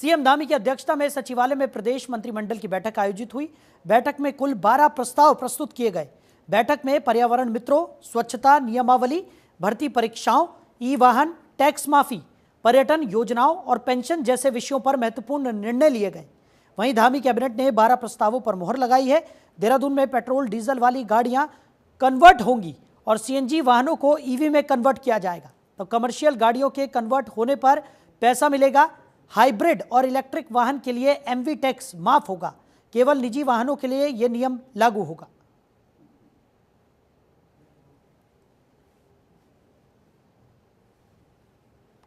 CM Dhami की अध्यक्षता में सचिवालय में प्रदेश मंत्रिमंडल की बैठक आयोजित हुई। बैठक में कुल 12 प्रस्ताव प्रस्तुत किए गए। बैठक में पर्यावरण मित्रों, स्वच्छता नियमावली, भर्ती परीक्षाओं, ई वाहन, टैक्स माफी, पर्यटन योजनाओं और पेंशन जैसे विषयों पर महत्वपूर्ण निर्णय लिए गए। वहीं धामी कैबिनेट ने 12 प्रस्तावों पर मुहर लगाई है। देहरादून में पेट्रोल डीजल वाली गाड़ियां कन्वर्ट होंगी और सीएनजी वाहनों को ईवी में कन्वर्ट किया जाएगा। तो कमर्शियल गाड़ियों के कन्वर्ट होने पर पैसा मिलेगा। हाइब्रिड और इलेक्ट्रिक वाहन के लिए एमवी टैक्स माफ होगा। केवल निजी वाहनों के लिए यह नियम लागू होगा।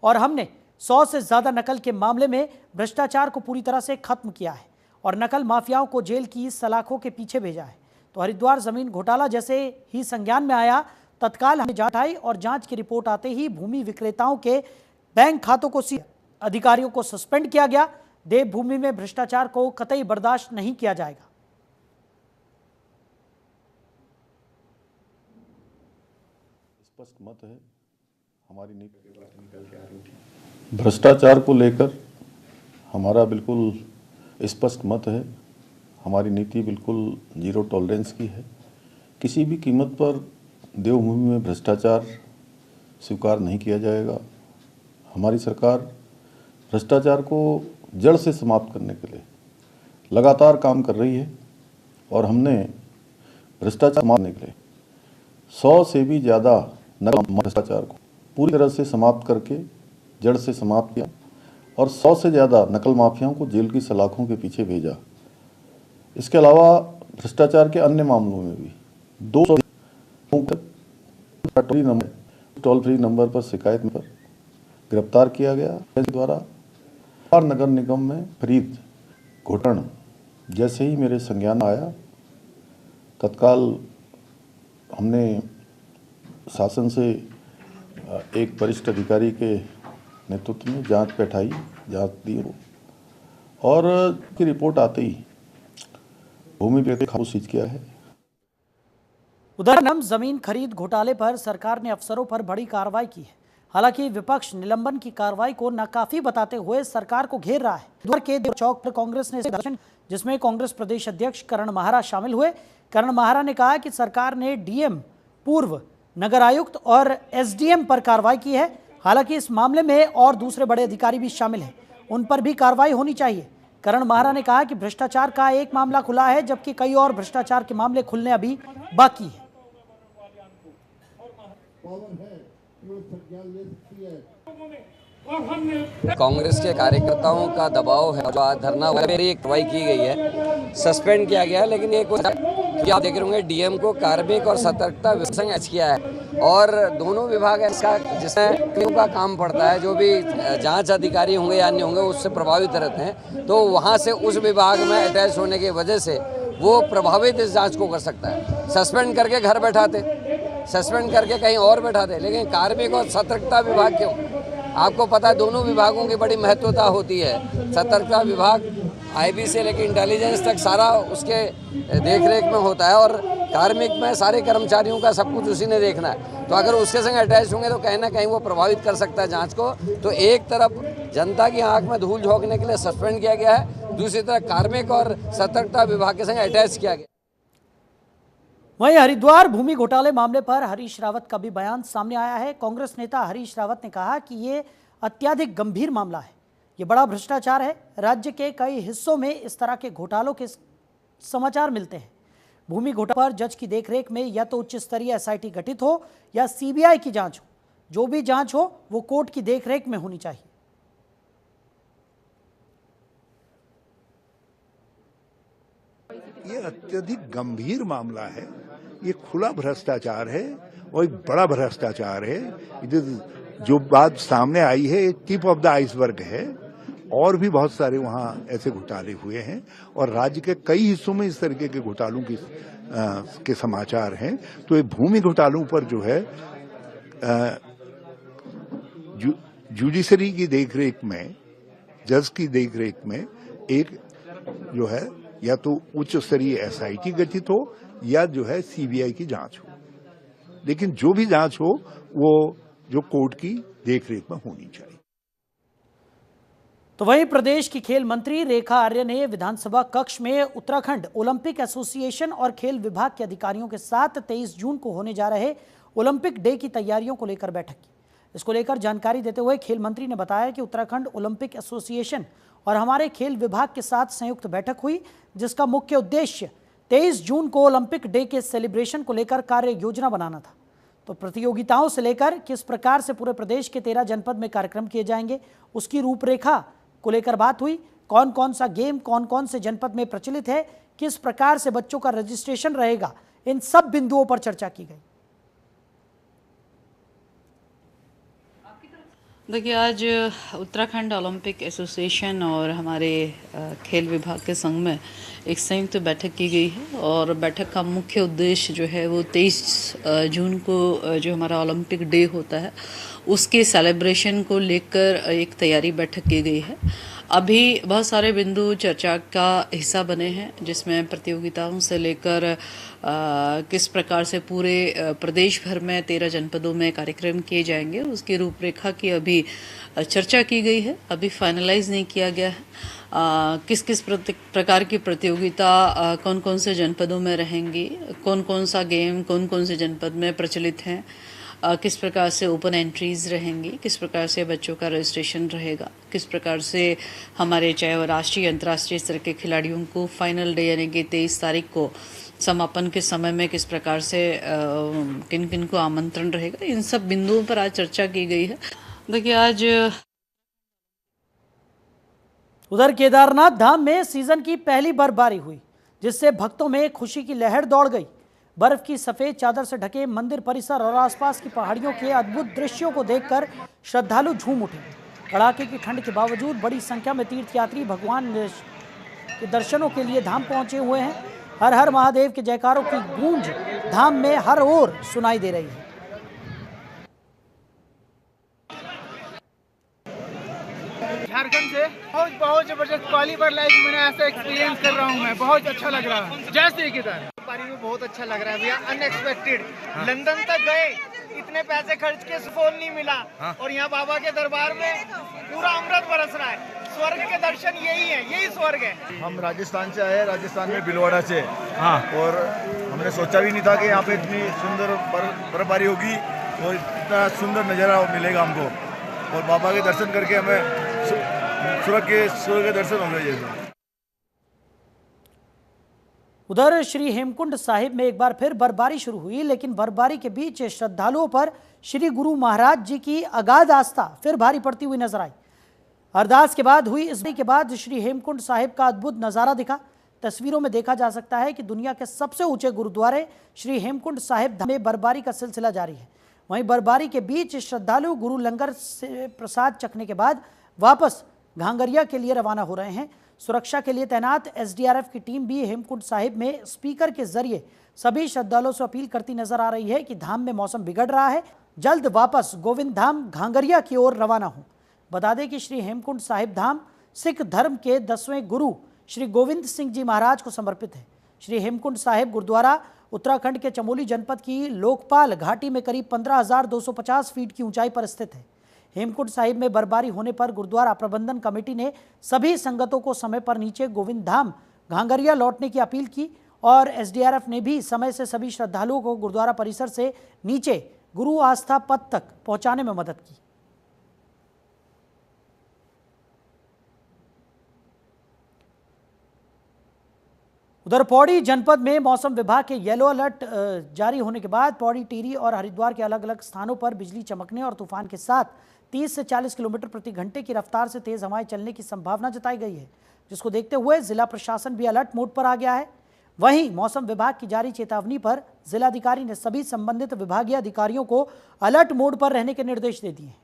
और हमने 100 से ज्यादा नकल के मामले में भ्रष्टाचार को पूरी तरह से खत्म किया है और नकल माफियाओं को जेल की सलाखों के पीछे भेजा है। तो हरिद्वार जमीन घोटाला जैसे ही संज्ञान में आया, तत्काल हमने जांच आई और जांच की रिपोर्ट आते ही भूमि विक्रेताओं के बैंक खातों को अधिकारियों को सस्पेंड किया गया। देवभूमि में भ्रष्टाचार को कतई बर्दाश्त नहीं किया जाएगा। स्पष्ट मत है हमारी नीति भ्रष्टाचार को लेकर, हमारा बिल्कुल स्पष्ट मत है। हमारी नीति बिल्कुल जीरो टॉलरेंस की है। किसी भी कीमत पर देवभूमि में भ्रष्टाचार स्वीकार नहीं किया जाएगा। हमारी सरकार भ्रष्टाचार को जड़ से समाप्त करने के लिए लगातार काम कर रही है और हमने भ्रष्टाचार मारने के लिए 100 से भी ज़्यादा नकल भ्रष्टाचार को पूरी तरह से समाप्त करके जड़ से समाप्त किया और 100 से ज़्यादा नकल माफियाओं को जेल की सलाखों के पीछे भेजा। इसके अलावा भ्रष्टाचार के अन्य मामलों में भी 200 टोल फ्री नंबर पर शिकायत पर गिरफ्तार किया गया। द्वारा नगर निगम में खरीद घोटाला जैसे ही मेरे संज्ञान आया, तत्काल हमने शासन से एक वरिष्ठ अधिकारी के नेतृत्व में जांच बैठाई, जांच दी और की रिपोर्ट आते ही भूमि पे खातों सीज किया है। उधर जमीन खरीद घोटाले पर सरकार ने अफसरों पर बड़ी कार्रवाई की है। हालांकि विपक्ष निलंबन की कार्रवाई को नाकाफी बताते हुए सरकार को घेर रहा है। हरिद्वार के देव चौक पर कांग्रेस ने जिसमें कांग्रेस प्रदेश अध्यक्ष करण महारा शामिल हुए। करण महारा ने कहा कि सरकार ने डीएम, पूर्व नगर आयुक्त और एसडीएम पर कार्रवाई की है। हालांकि इस मामले में और दूसरे बड़े अधिकारी भी शामिल हैं, उन पर भी कार्रवाई होनी चाहिए। करण महारा ने कहा कि भ्रष्टाचार का एक मामला खुला है, जबकि कई और भ्रष्टाचार के मामले खुलने अभी बाकी है। कांग्रेस के कार्यकर्ताओं का दबाव है, धरना मेरी एक कार्रवाई की गई है, सस्पेंड किया गया है। लेकिन ये कुछ आप देख रहे होंगे, डीएम को कार्मिक और सतर्कता विभाग किया है और दोनों विभाग ऐसा जिसमें का काम पड़ता है, जो भी जांच अधिकारी होंगे या अन्य होंगे उससे प्रभावित रहते हैं, तो वहां से उस विभाग में अटैच होने की वजह से वो प्रभावित इस जांच को कर सकता है। सस्पेंड करके घर बैठाते, सस्पेंड करके कहीं और बैठाते, लेकिन कार्मिक और सतर्कता विभाग क्यों? आपको पता है दोनों विभागों की बड़ी महत्वता होती है। सतर्कता विभाग आईबी से लेकर इंटेलिजेंस तक सारा उसके देखरेख में होता है और कार्मिक में सारे कर्मचारियों का सब कुछ उसी ने देखना है। तो अगर उसके संग अटैच होंगे तो कहीं ना कहीं वो प्रभावित कर सकता है जांच को। तो एक तरफ जनता की आंख में धूल झोंकने के लिए सस्पेंड किया गया है, दूसरी तरफ कार्मिक और सतर्कता विभाग के संग अटैच किया गया। वहीं हरिद्वार भूमि घोटाले मामले पर हरीश रावत का भी बयान सामने आया है। कांग्रेस नेता हरीश रावत ने कहा कि ये अत्यधिक गंभीर मामला है, ये बड़ा भ्रष्टाचार है। राज्य के कई हिस्सों में इस तरह के घोटालों के समाचार मिलते हैं। भूमि घोटाले पर जज की देखरेख में या तो उच्च स्तरीय एसआईटी गठित हो या सीबीआई की जांच हो। जो भी जांच हो वो कोर्ट की देखरेख में होनी चाहिए। ये अत्यधिक गंभीर मामला है, ये खुला भ्रष्टाचार है और एक बड़ा भ्रष्टाचार है। जो बात सामने आई है टिप ऑफ द आइसबर्ग है, और भी बहुत सारे वहां ऐसे घोटाले हुए हैं और राज्य के कई हिस्सों में इस तरीके के घोटालों के समाचार हैं। तो ये भूमि घोटालों पर जो है जुडिशरी की देखरेख में, जज की देखरेख में एक जो है या तो उच्च स्तरीय एसआईटी गठित हो या जो है सीबीआई की जांच हो। लेकिन जो भी जांच हो वो जो कोर्ट की देखरेख में होनी चाहिए। तो वहीं प्रदेश की खेल मंत्री रेखा आर्य ने विधानसभा कक्ष में उत्तराखंड ओलंपिक एसोसिएशन और खेल विभाग के अधिकारियों के साथ 23 जून को होने जा रहे ओलंपिक डे की तैयारियों को लेकर बैठक की। इसको लेकर जानकारी देते हुए खेल मंत्री ने बताया कि उत्तराखंड ओलंपिक एसोसिएशन और हमारे खेल विभाग के साथ संयुक्त बैठक हुई, जिसका मुख्य उद्देश्य 23 जून को ओलंपिक डे के सेलिब्रेशन को लेकर कार्य योजना बनाना था। तो प्रतियोगिताओं से लेकर किस प्रकार से पूरे प्रदेश के 13 जनपद में कार्यक्रम किए जाएंगे, उसकी रूपरेखा को लेकर बात हुई। कौन कौन सा गेम कौन कौन से जनपद में प्रचलित है, किस प्रकार से बच्चों का रजिस्ट्रेशन रहेगा, इन सब बिंदुओं पर चर्चा की गई। देखिए, आज उत्तराखंड ओलंपिक एसोसिएशन और हमारे खेल विभाग के संग में एक संयुक्त बैठक की गई है और बैठक का मुख्य उद्देश्य जो है वो 23 जून को जो हमारा ओलंपिक डे होता है उसके सेलिब्रेशन को लेकर एक तैयारी बैठक की गई है। अभी बहुत सारे बिंदु चर्चा का हिस्सा बने हैं, जिसमें प्रतियोगिताओं से लेकर किस प्रकार से पूरे प्रदेश भर में 13 जनपदों में कार्यक्रम किए जाएंगे उसकी रूपरेखा की अभी चर्चा की गई है। अभी फाइनलाइज नहीं किया गया है किस किस प्रकार की प्रतियोगिता कौन कौन से जनपदों में रहेंगी, कौन कौन सा गेम कौन कौन से जनपद में प्रचलित हैं, किस प्रकार से ओपन एंट्रीज रहेंगी, किस प्रकार से बच्चों का रजिस्ट्रेशन रहेगा, किस प्रकार से हमारे चाहे वो राष्ट्रीय अंतर्राष्ट्रीय स्तर के खिलाड़ियों को फाइनल डे यानी कि 23 तारीख को समापन के समय में किस प्रकार से किन किन को आमंत्रण रहेगा, इन सब बिंदुओं पर आज चर्चा की गई है। देखिए, आज उधर केदारनाथ धाम में सीजन की पहली बर्फबारी हुई, जिससे भक्तों में खुशी की लहर दौड़ गई। बर्फ की सफेद चादर से ढके मंदिर परिसर और आसपास की पहाड़ियों के अद्भुत दृश्यों को देखकर श्रद्धालु झूम उठे। कड़ाके की ठंड के बावजूद बड़ी संख्या में तीर्थयात्री भगवान के दर्शनों के लिए धाम पहुंचे हुए हैं। हर हर महादेव के जयकारों की गूंज धाम में हर ओर सुनाई दे रही है। झारखंड से बहुत जबरदस्त पहली बार लाइफ मैंने ऐसा एक्सपीरियंस कर रहा हूँ। मैं बहुत अच्छा लग रहा है। जय श्री केदार पारी में बहुत अच्छा लग रहा है भैया, अनएक्सपेक्टेड। लंदन तक गए, इतने पैसे खर्च के फोन नहीं मिला और यहाँ बाबा के दरबार में पूरा अमृत बरस रहा है। स्वर्ग के दर्शन यही है, यही स्वर्ग है। हम राजस्थान से आए, राजस्थान में भीलवाड़ा से। और हमने सोचा भी नहीं था कि यहाँ पे इतनी सुंदर बर्फबारी होगी और इतना सुंदर नज़ारा मिलेगा हमको, और बाबा के दर्शन करके हमें सूरज के दर्शन हो गए जैसे। उधर श्री हेमकुंड साहिब में एक बार फिर बर्फबारी शुरू हुई, लेकिन बर्फबारी के बीच श्रद्धालुओं पर श्री गुरु महाराज जी की अगाध आस्था फिर भारी पड़ती हुई नजर आई। अरदास के बाद हुई इस के बाद श्री हेमकुंड साहिब का अद्भुत नज़ारा दिखा। तस्वीरों में देखा जा सकता है कि दुनिया के सबसे ऊंचे गुरुद्वारे श्री हेमकुंड साहिब में बर्फबारी का सिलसिला जारी है। वहीं बर्फबारी के बीच श्रद्धालु गुरु लंगर से प्रसाद चखने के बाद वापस घांगरिया के लिए रवाना हो रहे हैं। सुरक्षा के लिए तैनात एसडीआरएफ की टीम भी हेमकुंड साहिब में स्पीकर के जरिए सभी श्रद्धालुओं से अपील करती नजर आ रही है कि धाम में मौसम बिगड़ रहा है, जल्द वापस गोविंद धाम घांगरिया की ओर रवाना हो। बता दें कि श्री हेमकुंड साहिब धाम सिख धर्म के 10वें गुरु श्री गोविंद सिंह जी महाराज को समर्पित है। श्री हेमकुंड साहिब गुरुद्वारा उत्तराखंड के चमोली जनपद की लोकपाल घाटी में करीब 15,250 फीट की ऊंचाई पर स्थित है। हेमकुंड साहिब में बर्फबारी होने पर गुरुद्वारा प्रबंधन कमेटी ने सभी संगतों को समय पर नीचे गोविंद धाम घांगरिया लौटने की अपील की और एसडीआरएफ ने भी समय से सभी श्रद्धालुओं को गुरुद्वारा परिसर से नीचे गुरु आस्था पथ तक पहुंचाने में मदद की। उधर पौड़ी जनपद में मौसम विभाग के येलो अलर्ट जारी होने के बाद पौड़ी, टिहरी और हरिद्वार के अलग अलग स्थानों पर बिजली चमकने और तूफान के साथ 30 से 40 किलोमीटर प्रति घंटे की रफ्तार से तेज हवाएं चलने की संभावना जताई गई है, जिसको देखते हुए जिला प्रशासन भी अलर्ट मोड पर आ गया है। वहीं मौसम विभाग की जारी चेतावनी पर जिलाधिकारी ने सभी संबंधित विभागीय अधिकारियों को अलर्ट मोड पर रहने के निर्देश दे दिए हैं।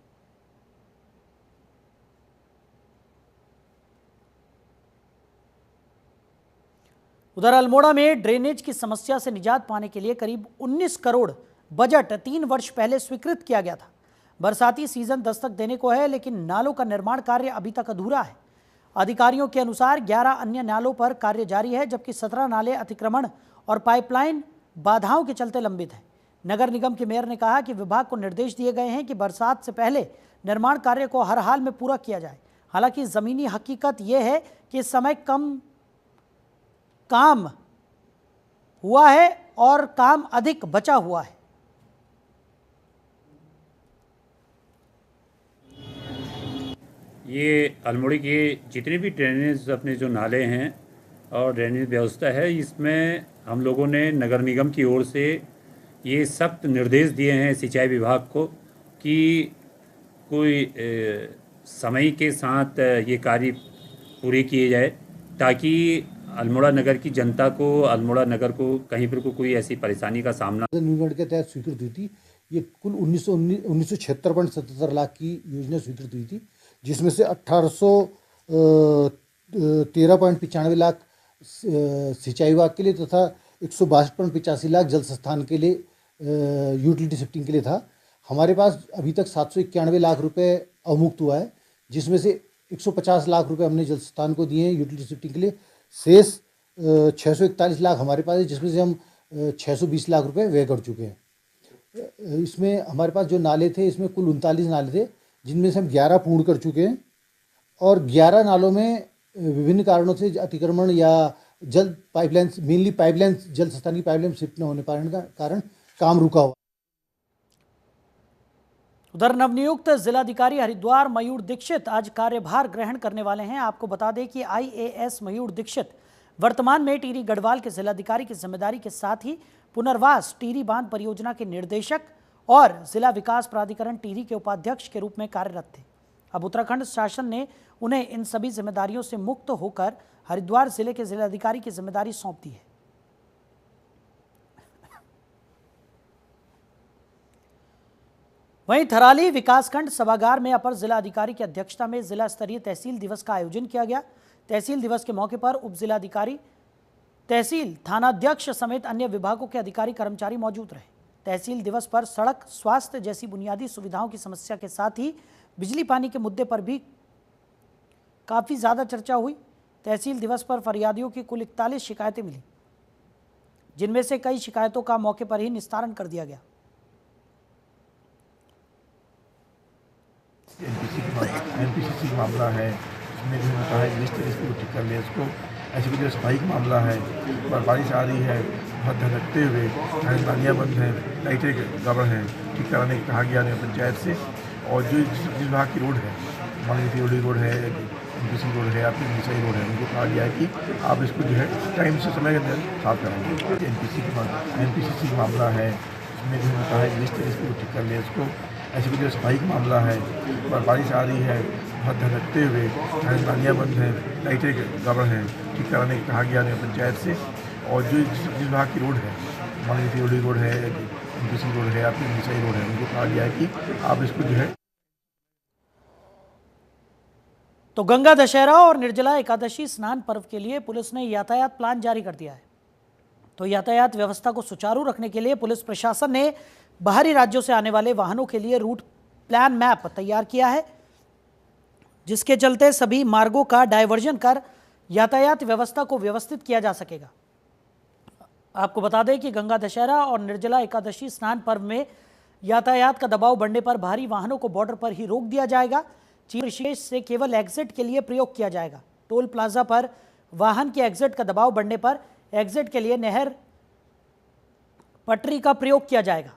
उधर अल्मोड़ा में ड्रेनेज की समस्या से निजात पाने के लिए करीब 19 करोड़ बजट 3 वर्ष पहले स्वीकृत किया गया था। बरसाती सीजन दस्तक देने को है, लेकिन नालों का निर्माण कार्य अभी तक अधूरा है। अधिकारियों के अनुसार 11 अन्य नालों पर कार्य जारी है, जबकि 17 नाले अतिक्रमण और पाइपलाइन बाधाओं के चलते लंबित हैं। नगर निगम के मेयर ने कहा कि विभाग को निर्देश दिए गए हैं कि बरसात से पहले निर्माण कार्य को हर हाल में पूरा किया जाए। हालांकि ज़मीनी हकीकत यह है कि इस समय कम काम हुआ है और काम अधिक बचा हुआ है। ये अल्मोड़ी के जितने भी ड्रेनेज अपने जो नाले हैं और ड्रेनेज व्यवस्था है, इसमें हम लोगों ने नगर निगम की ओर से ये सख्त निर्देश दिए हैं सिंचाई विभाग को कि कोई समय के साथ ये कार्य पूरे किए जाए, ताकि अल्मोड़ा नगर की जनता को, अल्मोड़ा नगर को कहीं पर कोई ऐसी परेशानी का सामना। न्यूनगढ़ के तहत स्वीकृत हुई थी। ये कुल 1976.77 लाख की योजना स्वीकृत हुई थी, जिसमें से 1813.95 लाख सिंचाई विभाग के लिए तथा 162.85 लाख जल संस्थान के लिए यूटिलिटी शिफ्टिंग के लिए था। हमारे पास अभी तक 791 लाख रुपए अवमुक्त हुआ है, जिसमें से 150 लाख रुपए हमने जल संस्थान को दिए हैं यूटिलिटी शिफ्टिंग के लिए। शेष 641 लाख हमारे पास है, जिसमें से हम 620 लाख रुपए व्यय कर चुके हैं। इसमें हमारे पास जो नाले थे, इसमें कुल 39 नाले थे, जिनमें से हम 11 पूर्ण कर चुके हैं और 11 नालों में विभिन्न कारणों से अतिक्रमण या जल पाइपलाइन, मेनली पाइपलाइन, जल संस्थान की पाइपलाइन शिफ्ट न होने का कारण काम रुका हुआ। उधर नवनियुक्त जिलाधिकारी हरिद्वार मयूर दीक्षित आज कार्यभार ग्रहण करने वाले हैं। आपको बता दें कि IAS मयूर दीक्षित वर्तमान में टिहरी गढ़वाल के जिलाधिकारी की जिम्मेदारी के साथ ही पुनर्वास टिहरी बांध परियोजना के निर्देशक और जिला विकास प्राधिकरण टिहरी के उपाध्यक्ष के रूप में कार्यरत थे। अब उत्तराखंड शासन ने उन्हें इन सभी जिम्मेदारियों से मुक्त होकर हरिद्वार जिले के जिलाधिकारी की जिम्मेदारी सौंप दी है। वहीं थराली विकासखंड सभागार में अपर जिला अधिकारी की अध्यक्षता में जिला स्तरीय तहसील दिवस का आयोजन किया गया। तहसील दिवस के मौके पर उप जिलाधिकारी, तहसील थानाध्यक्ष समेत अन्य विभागों के अधिकारी कर्मचारी मौजूद रहे। तहसील दिवस पर सड़क, स्वास्थ्य जैसी बुनियादी सुविधाओं की समस्या के साथ ही बिजली पानी के मुद्दे पर भी काफ़ी ज़्यादा चर्चा हुई। तहसील दिवस पर फरियादियों की कुल 41 शिकायतें मिली, जिनमें से कई शिकायतों का मौके पर ही निस्तारण कर दिया गया। NPCC मामला है, उसमें भी कहा है लिस्ट इसको ठीक कर ले, उसको ऐसे कुछ स्थायी मामला है। बारिश आ रही है, बहुत ध्यान रखते हुए नालियाँ बंद हैं, लाइटें गड़बड़ हैं, ठीक कराने कहा गया है पंचायत से। और जो जिस विभाग की रोड है, मान लीजिए रोड है, NPC रोड है या फिर निशाई रोड है, उनको कहा गया है कि आप इसको जो है टाइम से समय के अंदर साफ कराएंगे। NPCC मामला है, उसमें भी कहा है लिस्ट इसको ठीक कर ले, उसको ऐसे कुछ स्थायी मामला है। बारिश आ रही है, बहुत ध्यान रखते हुए नालियाँ बंद हैं, लाइटें गड़बड़ हैं, ठीक कराने कहा गया है पंचायत से। और जो जिस विभाग की रोड है, मान लीजिए रोड है, NPC रोड है या फिर निशाई रोड है, उनको कहा गया है कि आप इसको जो है। तो गंगा दशहरा और निर्जला एकादशी स्नान पर्व के लिए पुलिस ने यातायात प्लान जारी कर दिया है। तो यातायात व्यवस्था को सुचारू रखने के लिए पुलिस प्रशासन ने बाहरी राज्यों से आने वाले वाहनों के लिए रूट प्लान मैप तैयार किया है, जिसके चलते सभी मार्गों का डायवर्जन कर यातायात व्यवस्था को व्यवस्थित किया जा सकेगा। आपको बता दें कि गंगा दशहरा और निर्जला एकादशी स्नान पर्व में यातायात का दबाव बढ़ने पर भारी वाहनों को बॉर्डर पर ही रोक दिया जाएगा। ऋषिकेश से केवल एग्जिट के लिए प्रयोग किया जाएगा। टोल प्लाजा पर वाहन के एग्जिट का दबाव बढ़ने पर एग्जिट के लिए नहर पटरी का प्रयोग किया जाएगा।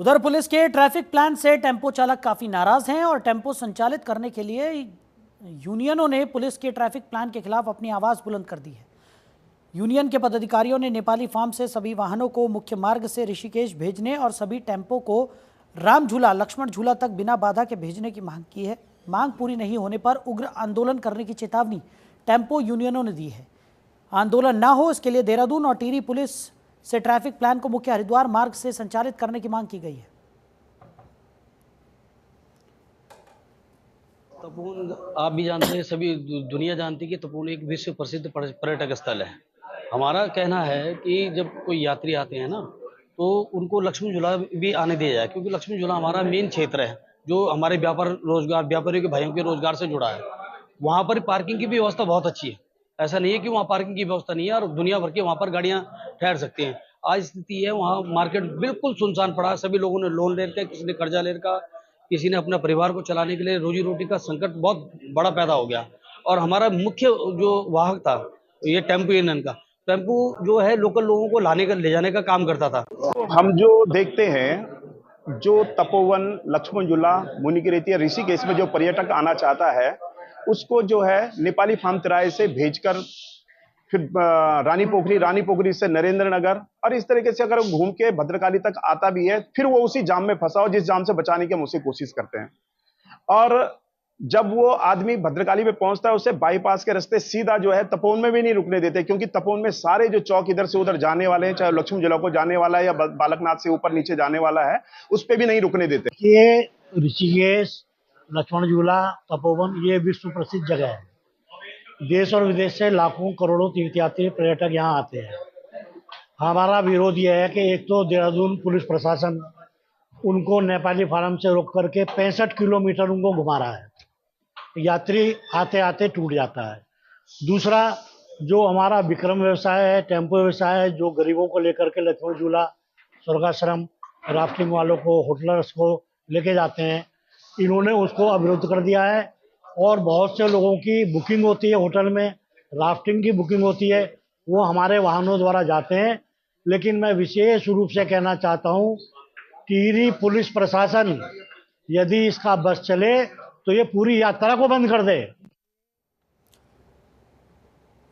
उधर पुलिस के ट्रैफिक प्लान से टेम्पो चालक काफी नाराज हैं और टेम्पो संचालित करने के लिए यूनियनों ने पुलिस के ट्रैफिक प्लान के खिलाफ अपनी आवाज बुलंद कर दी है। यूनियन के पदाधिकारियों ने नेपाली फार्म से सभी वाहनों को मुख्य मार्ग से ऋषिकेश भेजने और सभी टेम्पो को राम झूला, लक्ष्मण झूला तक बिना बाधा के भेजने की मांग की है। मांग पूरी नहीं होने पर उग्र आंदोलन करने की चेतावनी टेम्पो यूनियनों ने दी है। आंदोलन ना हो, इसके लिए देहरादून और टिहरी पुलिस से ट्रैफिक प्लान को मुख्य हरिद्वार मार्ग से संचालित करने की मांग की गई है। तपोवन आप भी जानते हैं, सभी दुनिया जानती है कि तपोवन एक विश्व प्रसिद्ध पर्यटक स्थल है। हमारा कहना है कि जब कोई यात्री आते हैं ना, तो उनको लक्ष्मण झूला भी आने दिया जाए, क्योंकि लक्ष्मण झूला हमारा मेन क्षेत्र है जो हमारे व्यापारियों के भाइयों के रोजगार से जुड़ा है। वहाँ पर पार्किंग की भी व्यवस्था बहुत अच्छी है। ऐसा नहीं है कि वहाँ पार्किंग की व्यवस्था नहीं है और दुनिया भर के वहाँ पर गाड़ियाँ ठहर सकती हैं। आज स्थिति है वहाँ मार्केट बिल्कुल सुनसान पड़ा। सभी लोगों ने लोन ले रखा, किसी ने कर्जा ले रखा, किसी ने अपने परिवार को चलाने के लिए रोजी रोटी का संकट बहुत बड़ा पैदा हो गया। और हमारा मुख्य जो वाहक था ये टेम्पो यूनियन का, टेम्पो जो है लोकल लोगों को ले जाने का काम करता था। हम जो देखते हैं, जो तपोवन, लक्ष्मण झूला, मुनिकीरेती, ऋषिकेश में जो पर्यटक आना चाहता है उसको जो है नेपाली फार्म तिराहे से भेजकर फिर रानी पोखरी से नरेंद्र नगर और इस तरीके से अगर घूम के भद्रकाली तक आता भी है फिर वो उसी जाम में फंसा हो जिस जाम से बचाने की हम उसे कोशिश करते हैं। और जब वो आदमी भद्रकाली में पहुंचता है उसे बाईपास के रास्ते सीधा जो है तपोवन में भी नहीं रुकने देते, क्योंकि तपोवन में सारे जो चौक इधर से उधर जाने वाले हैं, चाहे लक्ष्मण झूला को जाने वाला है या बालकनाथ से ऊपर नीचे जाने वाला है, उस पर भी नहीं रुकने देते। ये ऋषिकेश, लक्ष्मण झूला, तपोवन ये विश्व प्रसिद्ध जगह है। देश और विदेश से लाखों करोड़ों तीर्थयात्री पर्यटक यहाँ आते हैं। हमारा विरोध यह है कि एक तो देहरादून पुलिस प्रशासन उनको नेपाली फार्म से रोक करके 65 किलोमीटर उनको घुमा रहा है, यात्री आते आते टूट जाता है। दूसरा, जो हमारा विक्रम व्यवसाय है, टेम्पो व्यवसाय है, जो गरीबों को लेकर के लक्ष्मण झूला, स्वर्गाश्रम, राफ्टिंग वालों को, होटलर्स को लेके जाते हैं, इन्होंने उसको अवरुद्ध कर दिया है। और बहुत से लोगों की बुकिंग होती है होटल में, राफ्टिंग की बुकिंग होती है, वो हमारे वाहनों द्वारा जाते हैं। लेकिन मैं विशेष रूप से कहना चाहता हूँ, टिहरी पुलिस प्रशासन यदि इसका बस चले तो ये पूरी यात्रा को बंद कर दे।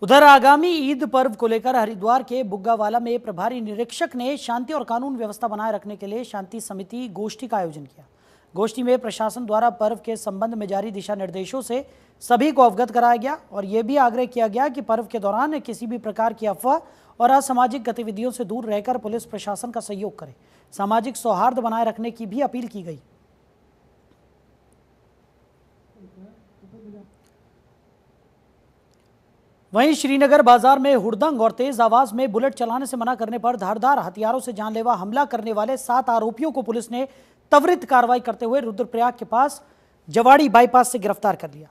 उधर आगामी ईद पर्व को लेकर हरिद्वार के बुग्गावाला में प्रभारी निरीक्षक ने शांति और कानून व्यवस्था बनाए रखने के लिए शांति समिति गोष्ठी का आयोजन किया। गोष्ठी में प्रशासन द्वारा पर्व के संबंध में जारी दिशा निर्देशों से सभी को अवगत कराया गया और यह भी आग्रह किया गया कि पर्व के दौरान किसी भी प्रकार की अफवाह और असामाजिक गतिविधियों से दूर रहकर पुलिस प्रशासन का सहयोग करे। सामाजिक सौहार्द बनाए रखने की भी अपील की गई। वहीं श्रीनगर बाजार में हुड़दंग और तेज आवाज में बुलेट चलाने से मना करने पर धारदार हथियारों से जानलेवा हमला करने वाले 7 आरोपियों को पुलिस ने त्वरित कार्रवाई करते हुए रुद्रप्रयाग के पास जवाड़ी बाईपास से गिरफ्तार कर लिया।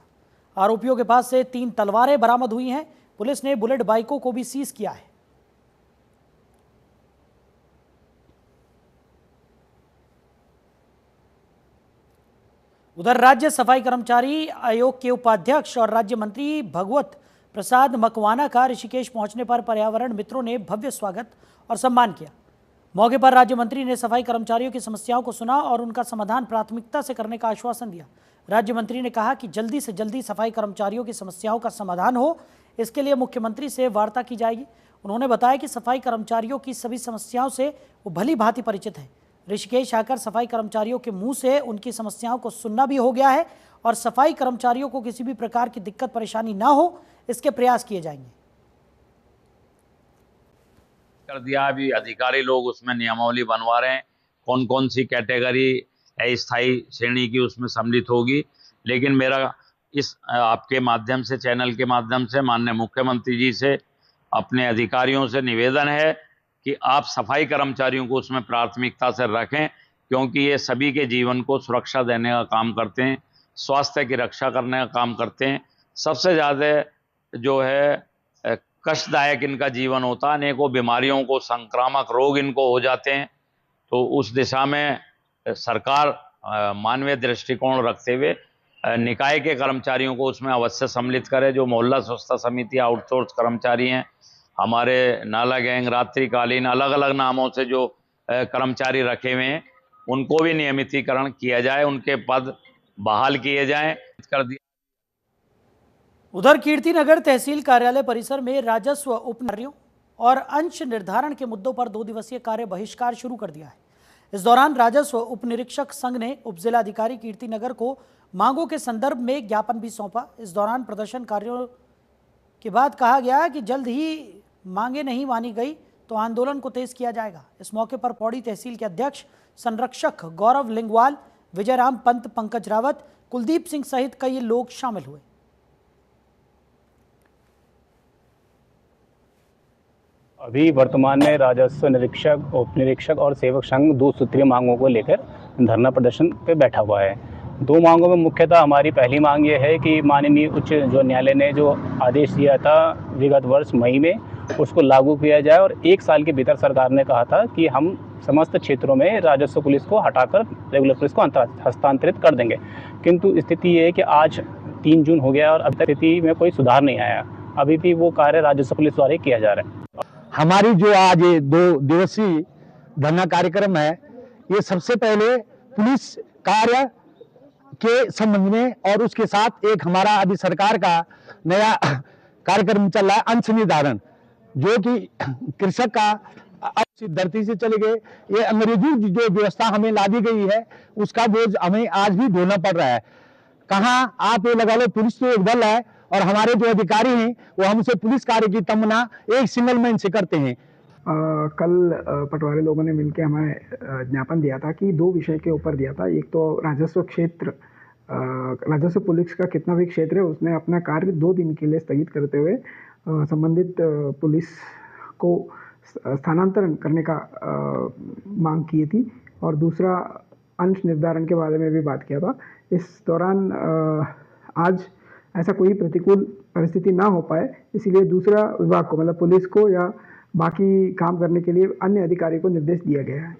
आरोपियों के पास से 3 तलवारें बरामद हुई हैं। पुलिस ने बुलेट बाइकों को भी सीज किया है। उधर राज्य सफाई कर्मचारी आयोग के उपाध्यक्ष और राज्य मंत्री भगवत प्रसाद मकवाना का ऋषिकेश पहुंचने पर पर्यावरण मित्रों ने भव्य स्वागत और सम्मान किया। मौके पर राज्य मंत्री ने सफाई कर्मचारियों की समस्याओं को सुना और उनका समाधान प्राथमिकता से करने का आश्वासन दिया। राज्य मंत्री ने कहा कि जल्दी से जल्दी सफाई कर्मचारियों की समस्याओं का समाधान हो, इसके लिए मुख्यमंत्री से वार्ता की जाएगी। उन्होंने बताया कि सफाई कर्मचारियों की सभी समस्याओं से वो भली भांति परिचित है। ऋषिकेश आकर सफाई कर्मचारियों के मुंह से उनकी समस्याओं को सुनना भी हो गया है और सफाई कर्मचारियों को किसी भी प्रकार की दिक्कत परेशानी ना हो, इसके प्रयास किए जाएंगे। कर दिया अभी अधिकारी लोग उसमें नियमावली बनवा रहे हैं, कौन कौन सी कैटेगरी अस्थायी श्रेणी की उसमें सम्मिलित होगी। लेकिन मेरा इस आपके माध्यम से, चैनल के माध्यम से माननीय मुख्यमंत्री जी से, अपने अधिकारियों से निवेदन है कि आप सफाई कर्मचारियों को उसमें प्राथमिकता से रखें, क्योंकि ये सभी के जीवन को सुरक्षा देने का काम करते हैं, स्वास्थ्य की रक्षा करने का काम करते हैं। सबसे ज़्यादा जो है कष्टदायक इनका जीवन होता है, अनेकों बीमारियों को, संक्रामक रोग इनको हो जाते हैं। तो उस दिशा में सरकार मानवीय दृष्टिकोण रखते हुए निकाय के कर्मचारियों को उसमें अवश्य सम्मिलित करे। जो मोहल्ला स्वच्छता समिति आउटसोर्स कर्मचारी हैं, हमारे नाला गैंग, रात्रिकालीन, अलग अलग नामों से जो कर्मचारी रखे हुए हैं, उनको भी नियमितीकरण किया जाए, उनके पद बहाल किए जाएं। कर दिया। उधर कीर्तिनगर तहसील कार्यालय परिसर में राजस्व उपनिर्धारण और अंश निर्धारण के मुद्दों पर 2 दिवसीय कार्य बहिष्कार शुरू कर दिया है। इस दौरान राजस्व उपनिरीक्षक संघ ने उपजिलाधिकारी कीर्तिनगर को मांगों के संदर्भ में ज्ञापन भी सौंपा। इस दौरान प्रदर्शनकारियों के बाद कहा गया कि जल्द ही मांगे नहीं मानी गई तो आंदोलन को तेज किया जाएगा। इस मौके पर पौड़ी तहसील के अध्यक्ष संरक्षक गौरव लिंगवाल, विजयराम पंत, पंकज रावत, कुलदीप सिंह सहित कई लोग शामिल हुए। अभी वर्तमान में राजस्व निरीक्षक, उप निरीक्षक और सेवक संघ 2 सूत्रीय मांगों को लेकर धरना प्रदर्शन पे बैठा हुआ है। 2 मांगों में मुख्यतः हमारी पहली मांग ये है कि माननीय उच्च न्यायालय ने जो आदेश दिया था विगत वर्ष मई में, उसको लागू किया जाए। और 1 साल के भीतर सरकार ने कहा था कि हम समस्त क्षेत्रों में राजस्व पुलिस को हटाकर रेगुलर पुलिस को हस्तांतरित कर देंगे। किंतु स्थिति ये है कि आज 3 जून हो गया और अब तक स्थिति में कोई सुधार नहीं आया। अभी भी वो कार्य राजस्व पुलिस द्वारा ही किया जा रहा है। हमारी जो आज 2 दिवसीय धरना कार्यक्रम है, ये सबसे पहले पुलिस कार्य के संबंध में और उसके साथ एक हमारा अभी सरकार का नया कार्यक्रम चल रहा है अंश निर्धारण, जो कि कृषक का अब धरती से चले गए, ये अंग्रेजी जो व्यवस्था हमें ला दी गई है उसका बोझ हमें आज भी ढोना पड़ रहा है। कहाँ आप ये लगा लो, पुलिस तो एक बल है और हमारे जो अधिकारी हैं वो हमसे पुलिस कार्य की तमन्ना एक सिंगल मैन से करते हैं। कल पटवारी लोगों ने मिलकर हमें ज्ञापन दिया था कि 2 विषय के ऊपर दिया था। एक तो राजस्व क्षेत्र, राजस्व पुलिस का कितना भी क्षेत्र है उसने अपना कार्य 2 दिन के लिए स्थगित करते हुए संबंधित पुलिस को स्थानांतरण करने का मांग की थी। और दूसरा अंश निर्धारण के बारे में भी बात किया था। इस दौरान आज ऐसा कोई प्रतिकूल परिस्थिति ना हो पाए, इसीलिए दूसरा विभाग को मतलब पुलिस को या बाकी काम करने के लिए अन्य अधिकारी को निर्देश दिया गया है।